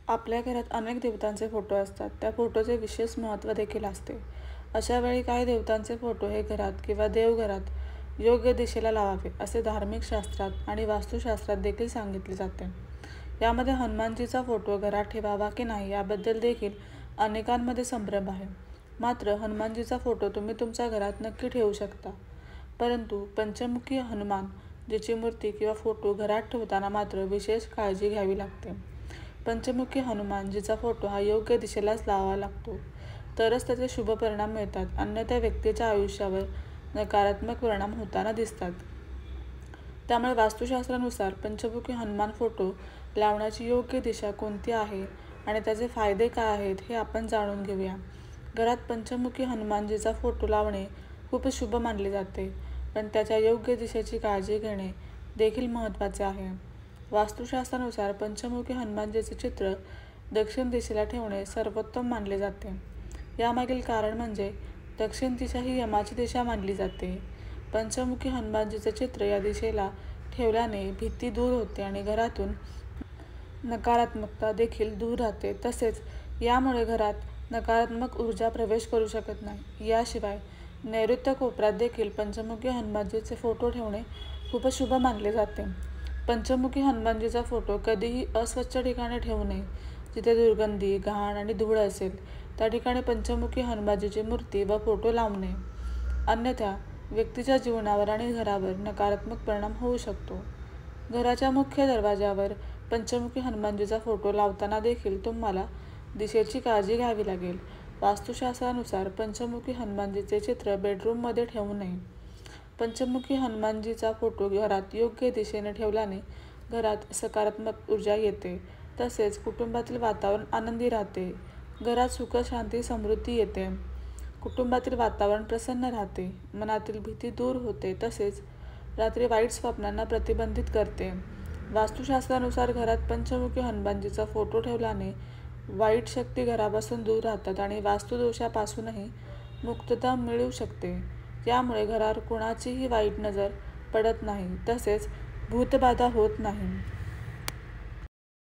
आपल्या घरात अनेक देवतांचे फोटो असतात. त्या फोटोचे विशेष महत्त्व देखील असते. अशा वेळी काही देवतांचे फोटो हे घरात किंवा देवघरात योग्य दिशेला लावावे असे धार्मिक शास्त्रात आणि वास्तुशास्त्रात देखील सांगितले जाते. यामध्ये हनुमानजीचा फोटो घरात ठेवावा की नाही याबद्दल देखील अनेकांमध्ये संभ्रम आहे. मात्र हनुमानजीचा फोटो तुम्ही तुमच्या घरात नक्की ठेवू शकता. परंतु पंचमुखी हनुमान जीची मूर्ती किंवा फोटो घरात ठेवताना मात्र विशेष काळजी घ्यावी लागते. पंचमुखी हनुमान जीचा फोटो हा योग्य दिशेलाच लावावा लागतो, तरच त्याचे शुभ परिणाम मिळतात, अन्यथा व्यक्तीच्या आयुष्यावर नकारात्मक परिणाम होताना दिसतात. त्यामुळे वास्तुशास्त्रानुसार पंचमुखी हनुमान फोटो लावण्याची योग्य दिशा कोणती आहे आणि त्याचे फायदे काय आहेत हे आपण जाणून घेऊया. घरात पंचमुखी हनुमानजीचा फोटो लावणे खूप शुभ मानले जाते, पण त्याच्या योग्य दिशेची काळजी घेणे देखील महत्त्वाचे आहे. वास्तुशास्त्रानुसार पंचमुखी हनुमानजीचे चित्र दक्षिण दिशेला ठेवणे सर्वोत्तम मानले जाते. यामागील कारण म्हणजे दक्षिण दिशा ही यमाची दिशा मानली जाते. पंचमुखी हनुमानजीचे चित्र या दिशेला ठेवल्याने भीती दूर होते आणि घरातून नकारात्मकता देखील दूर राहते. तसेच यामुळे घरात नकारात्मक ऊर्जा प्रवेश करू शकत नाही. याशिवाय नैऋत्य कोपऱ्यात देखील पंचमुखी हनुमानजीचे फोटो ठेवणे खूप शुभ मानले जाते. पंचमुखी हनुमानजीचा फोटो कधीही अस्वच्छ ठिकाणी ठेवू नये. जिथे दुर्गंधी, घाण आणि धूळ असेल त्या ठिकाणी पंचमुखी हनुमानजीची मूर्ती व फोटो लावू नये. अन्यथा व्यक्तीच्या जीवनावर आणि घरावर नकारात्मक परिणाम होऊ शकतो. घराच्या मुख्य दरवाजावर पंचमुखी हनुमानजीचा फोटो लावताना देखील तुम्हाला दिशेची काळजी घ्यावी लागेल. वास्तुशास्त्रानुसार पंचमुखी हनुमानजीचे चित्र बेडरूममध्ये ठेवू नये. पंचमुखी हनुमानजीचा फोटो घरात योग्य दिशेने ठेवल्याने घरात सकारात्मक ऊर्जा येते. तसेच कुटुंबातील वातावरण आनंदी राहते. घरात सुख, शांती, समृद्धी येते. कुटुंबातील वातावरण प्रसन्न राहते. मनातील भीती दूर होते. तसेच रात्री वाईट स्वप्नांना प्रतिबंधित करते. वास्तुशास्त्रानुसार घरात पंचमुखी हनुमानजीचा फोटो ठेवल्याने वाईट शक्ती घरापासून दूर राहतात आणि वास्तुदोषापासूनही मुक्तता मिळू शकते. यामुळे घरावर कोणाचीही वाईट नजर पडत नाही. तसेच भूतबाधा होत नाही.